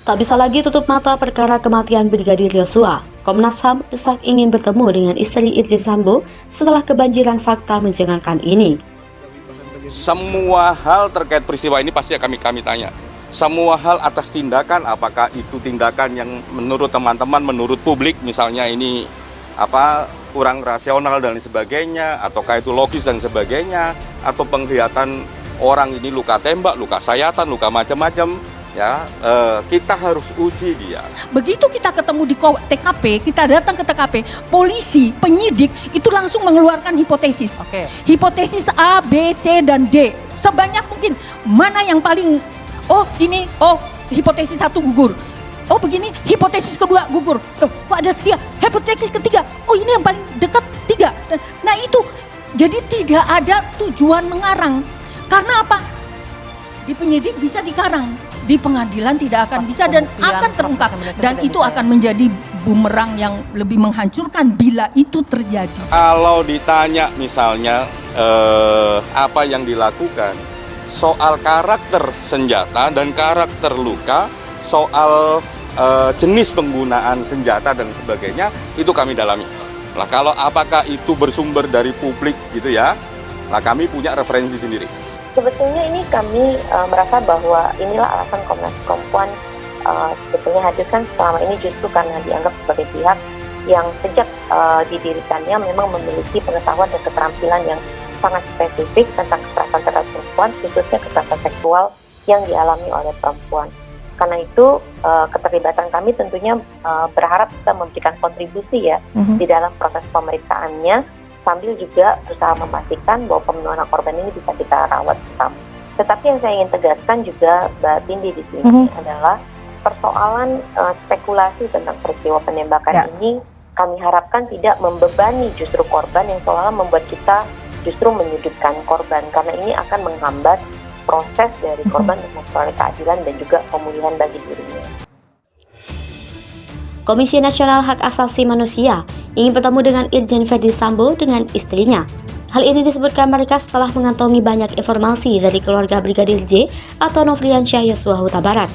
Tak bisa lagi tutup mata perkara kematian Brigadir Yosua. Komnas HAM desak ingin bertemu dengan istri Irjen Sambo setelah kebanjiran fakta mencengangkan ini. Semua hal terkait peristiwa ini pasti kami tanya. Semua hal atas tindakan, apakah itu tindakan yang menurut teman-teman, menurut publik, misalnya ini kurang rasional dan sebagainya, ataukah itu logis dan sebagainya, atau penglihatan orang ini luka tembak, luka sayatan, luka macam-macam. Ya, kita harus uji dia. Begitu kita ketemu di TKP, kita datang ke TKP, polisi, penyidik itu langsung mengeluarkan hipotesis. Hipotesis A, B, C, dan D. Sebanyak mungkin. Mana yang paling, hipotesis 1 gugur. Oh begini, hipotesis kedua gugur. Kok ada setia? Hipotesis ketiga, ini yang paling dekat 3. Nah itu, jadi tidak ada tujuan mengarang. Karena apa? Di penyidik bisa dikarang, di pengadilan tidak akan bisa dan akan terungkap. Dan itu akan menjadi bumerang yang lebih menghancurkan bila itu terjadi. Kalau ditanya misalnya apa yang dilakukan, soal karakter senjata dan karakter luka, soal jenis penggunaan senjata dan sebagainya, itu kami dalami. Nah, kalau apakah itu bersumber dari publik gitu ya, nah kami punya referensi sendiri. Sebetulnya ini kami merasa bahwa inilah alasan Komnas Perempuan sebetulnya hadirkan selama ini justru karena dianggap sebagai pihak yang sejak didirikannya memang memiliki pengetahuan dan keterampilan yang sangat spesifik tentang kekerasan terhadap perempuan, khususnya kekerasan seksual yang dialami oleh perempuan. Karena itu keterlibatan kami tentunya berharap bisa memberikan kontribusi ya di dalam proses pemeriksaannya, sambil juga berusaha memastikan bahwa pemenuhan hak korban ini bisa kita rawat bersama. Tetapi yang saya ingin tegaskan juga Mbak Tindi di sini adalah persoalan spekulasi tentang peristiwa penembakan ini kami harapkan tidak membebani justru korban yang seolah membuat kita justru menyudutkan korban, karena ini akan menghambat proses dari korban untuk memperoleh keadilan dan juga pemulihan bagi dirinya. Komisi Nasional Hak Asasi Manusia ingin bertemu dengan Irjen Verdi Sambo dengan istrinya. Hal ini disebutkan mereka setelah mengantongi banyak informasi dari keluarga Brigadir J atau Nofriansyah Yosua Huta Barat.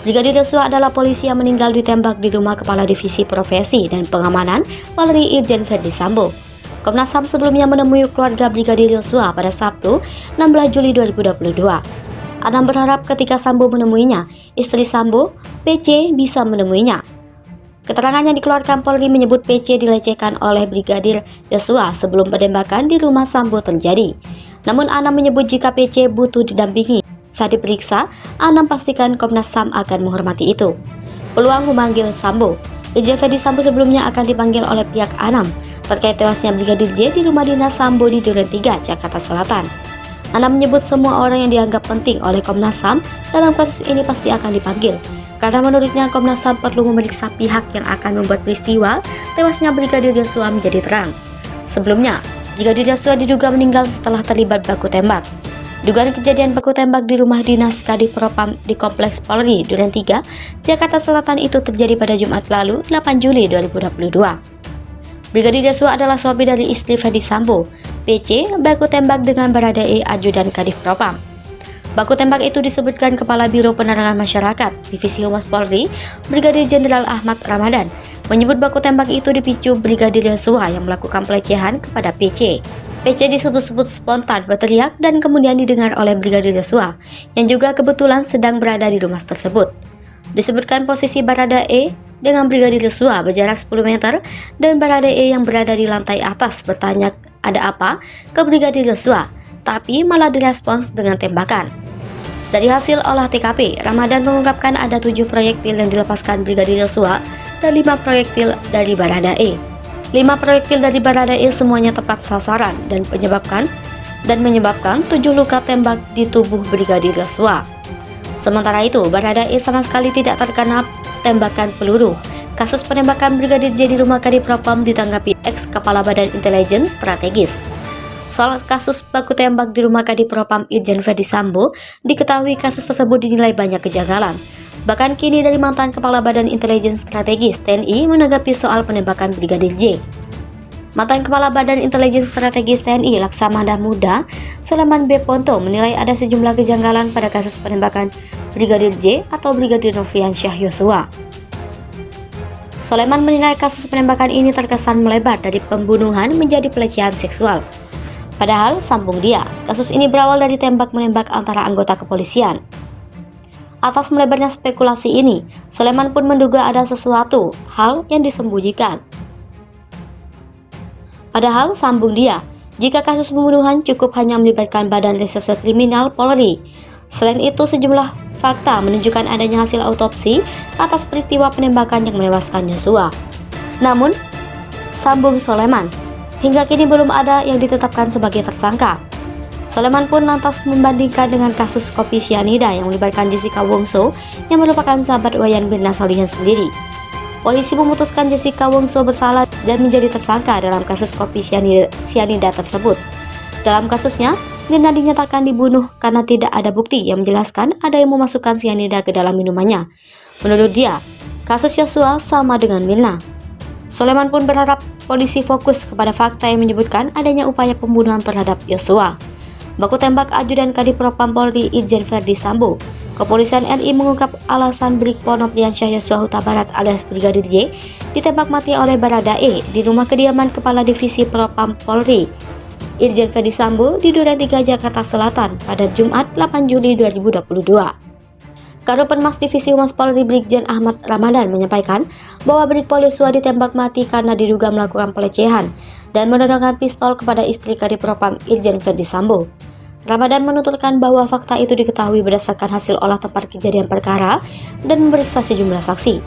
Brigadir Yosua adalah polisi yang meninggal ditembak di rumah Kepala Divisi Profesi dan Pengamanan Polri Irjen Verdi Sambo. Komnas HAM sebelumnya menemui keluarga Brigadir Yosua pada Sabtu 16 Juli 2022. Anam berharap ketika Sambo menemuinya, istri Sambo, PC, bisa menemuinya. Keterangan yang dikeluarkan Polri menyebut PC dilecehkan oleh Brigadir Yosua sebelum penembakan di rumah Sambo terjadi. Namun Anam menyebut jika PC butuh didampingi saat diperiksa, Anam pastikan Komnas HAM akan menghormati itu. Peluang memanggil Sambo. Irjen Verdi Sambo sebelumnya akan dipanggil oleh pihak Anam terkait tewasnya Brigadir J di rumah dinas Sambo di Duren 3, Jakarta Selatan. Anam menyebut semua orang yang dianggap penting oleh Komnas HAM dalam kasus ini pasti akan dipanggil. Karena menurutnya Komnas HAM perlu memeriksa pihak yang akan membuat peristiwa tewasnya Brigadir Yosua menjadi terang. Sebelumnya, Brigadir Yosua diduga meninggal setelah terlibat baku tembak. Dugaan kejadian baku tembak di rumah dinas Kadif Propam di Kompleks Polri Duren 3, Jakarta Selatan itu terjadi pada Jumat lalu, 8 Juli 2022. Brigadir Yosua adalah suami dari istri Verdi Sambo. PC baku tembak dengan Baradae Ajudan Kadif Propam. Baku tembak itu disebutkan Kepala Biro Penerangan Masyarakat Divisi Humas Polri, Brigadir Jenderal Ahmad Ramadan, menyebut baku tembak itu dipicu Brigadir Yosua yang melakukan pelecehan kepada PC. PC disebut-sebut spontan berteriak dan kemudian didengar oleh Brigadir Yosua, yang juga kebetulan sedang berada di rumah tersebut. Disebutkan posisi Baradae dengan Brigadir Yosua berjarak 10 meter dan Baradae yang berada di lantai atas bertanya ada apa ke Brigadir Yosua, tapi malah direspons dengan tembakan. Dari hasil olah TKP, Ramadan mengungkapkan ada 7 proyektil yang dilepaskan Brigadir Yosua dan 5 proyektil dari Baradae. 5 proyektil dari Baradae semuanya tepat sasaran dan menyebabkan 7 luka tembak di tubuh Brigadir Yosua. Sementara itu, Baradae sama sekali tidak terkena tembakan peluru. Kasus penembakan Brigadir J di rumah Kadif Propam ditanggapi ex-Kepala Badan Intelijen Strategis. Soal kasus baku tembak di rumah Kadif Propam Irjen Verdi Sambo, diketahui kasus tersebut dinilai banyak kejanggalan. Bahkan kini dari mantan Kepala Badan Intelijen Strategis TNI menanggapi soal penembakan Brigadir J. Mantan Kepala Badan Intelijen Strategis TNI Laksamana Muda, Sulaiman B. Ponto menilai ada sejumlah kejanggalan pada kasus penembakan Brigadir J atau Brigadir Nofriansyah Yosua. Sulaiman menilai kasus penembakan ini terkesan melebar dari pembunuhan menjadi pelecehan seksual. Padahal sambung dia, kasus ini berawal dari tembak-menembak antara anggota kepolisian. Atas melebarnya spekulasi ini, Sulaiman pun menduga ada sesuatu hal yang disembunyikan. Padahal sambung dia, jika kasus pembunuhan cukup hanya melibatkan Badan Reserse Kriminal Polri. Selain itu, sejumlah fakta menunjukkan adanya hasil autopsi atas peristiwa penembakan yang menewaskan Yosua. Namun, sambung Sulaiman, hingga kini belum ada yang ditetapkan sebagai tersangka. Sulaiman pun lantas membandingkan dengan kasus kopi sianida yang melibatkan Jessica Wongso yang merupakan sahabat Wayan Mirna Solihin sendiri. Polisi memutuskan Jessica Wongso bersalah dan menjadi tersangka dalam kasus kopi sianida tersebut. Dalam kasusnya, Mirna dinyatakan dibunuh karena tidak ada bukti yang menjelaskan ada yang memasukkan sianida ke dalam minumannya. Menurut dia, kasus Yosua sama dengan Mirna. Sulaiman pun berharap polisi fokus kepada fakta yang menyebutkan adanya upaya pembunuhan terhadap Yosua. Baku tembak Ajudan Kadipropam Polri Irjen Verdi Sambo, Kepolisian RI mengungkap alasan Brigjen Nofriansyah Yosua Huta Barat alias Brigadir J ditembak mati oleh Baradae di rumah kediaman Kepala Divisi Propam Polri Irjen Verdi Sambo di Duren 3 Jakarta Selatan pada Jumat 8 Juli 2022. Karopenmas Divisi Humas Polri Brigjen Ahmad Ramadan menyampaikan bahwa Brigjen Yosua ditembak mati karena diduga melakukan pelecehan dan menodongkan pistol kepada istri Kadipropam Irjen Verdi Sambo. Ramadan menuturkan bahwa fakta itu diketahui berdasarkan hasil olah tempat kejadian perkara dan memeriksa sejumlah saksi.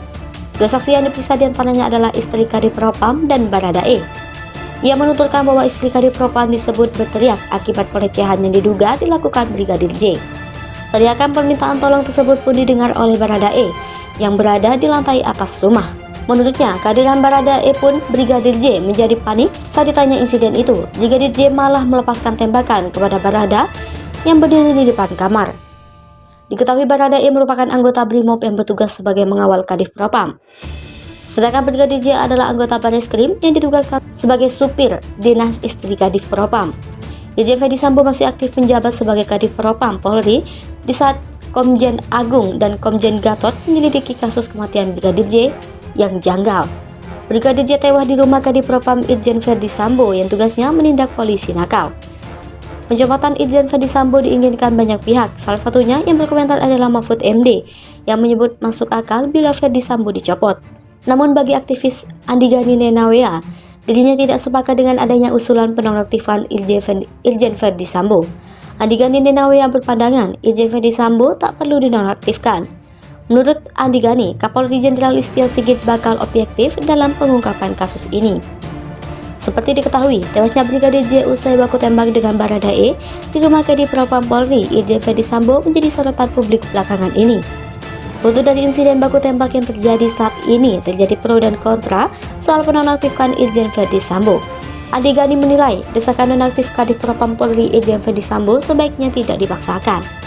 Dua saksi yang diperiksa diantaranya adalah istri Kadipropam dan Baradae. Ia menuturkan bahwa istri Kadipropam disebut berteriak akibat pelecehan yang diduga dilakukan Brigadir J. Teriakan permintaan tolong tersebut pun didengar oleh Baradae yang berada di lantai atas rumah. Menurutnya, kehadiran Baradae pun Brigadir J menjadi panik saat ditanya insiden itu. Brigadir J malah melepaskan tembakan kepada Barada yang berdiri di depan kamar. Diketahui Baradae merupakan anggota Brimob yang bertugas sebagai mengawal Kadipropam. Sedangkan Brigadir J adalah anggota Bareskrim yang ditugaskan sebagai supir dinas istri Kadipropam. Irjen Verdi Sambo masih aktif menjabat sebagai Kadipropam Polri di saat Komjen Agung dan Komjen Gatot menyelidiki kasus kematian Brigadir J yang janggal. Brigadir J tewas di rumah Kadipropam Irjen Verdi Sambo yang tugasnya menindak polisi nakal. Pencopotan Irjen Verdi Sambo diinginkan banyak pihak, salah satunya yang berkomentar adalah Mahfud MD yang menyebut masuk akal bila Verdi Sambo dicopot. Namun bagi aktivis Andi Gani Nenawea, dirinya tidak sepakat dengan adanya usulan penonaktifan Irjen Verdi Sambo. Andi Gani Nenawea berpandangan Irjen Verdi Sambo tak perlu dinonaktifkan. Menurut Andi Gani, Kapolri Jenderal Listio Sigit bakal objektif dalam pengungkapan kasus ini. Seperti diketahui, tewasnya Brigadir J usai baku tembak dengan Baradae di rumah Kadipropam Polri Irjen Verdi Sambo menjadi sorotan publik belakangan ini. Untuk dari insiden baku tembak yang terjadi saat ini, terjadi pro dan kontra soal penonaktifkan Irjen Verdi Sambo. Andi Gani menilai desakan nonaktif Kadipropam Polri Irjen Verdi Sambo sebaiknya tidak dipaksakan.